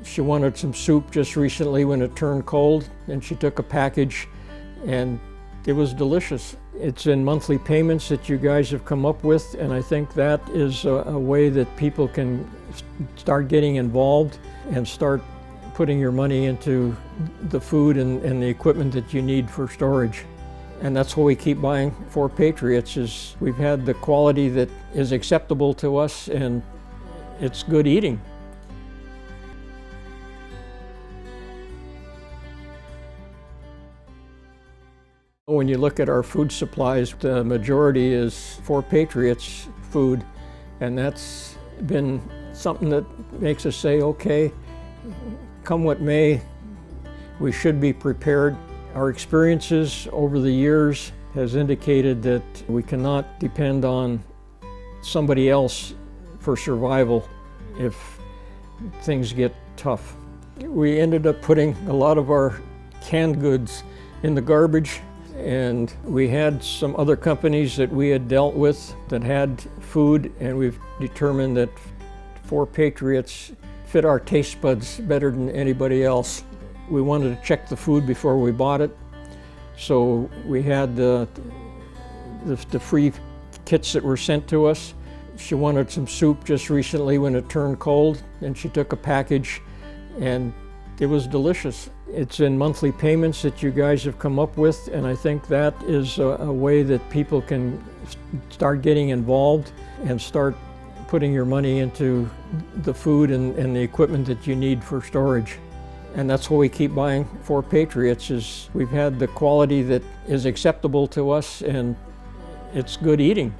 She wanted some soup just recently when it turned cold, and she took a package, and it was delicious. It's in monthly payments that you guys have come up with, and I think that is a way that people can start getting involved and start putting your money into the food and the equipment that you need for storage. And that's what we keep buying for Patriots, is we've had the quality that is acceptable to us, and it's good eating. When you look at our food supplies, the majority is for Patriots food, and that's been something that makes us say, okay, come what may, we should be prepared. Our experiences over the years has indicated that we cannot depend on somebody else for survival if things get tough. We ended up putting a lot of our canned goods in the garbage, and we had some other companies that we had dealt with that had food, and we've determined that For Patriots fit our taste buds better than anybody else. We wanted to check the food before we bought it, so we had the free kits that were sent to us. She wanted some soup just recently when it turned cold, and she took a package, and it was delicious. It's in monthly payments that you guys have come up with, and I think that is a way that people can start getting involved and start putting your money into the food and the equipment that you need for storage. And that's what we keep buying for Patriots, is we've had the quality that is acceptable to us, and it's good eating.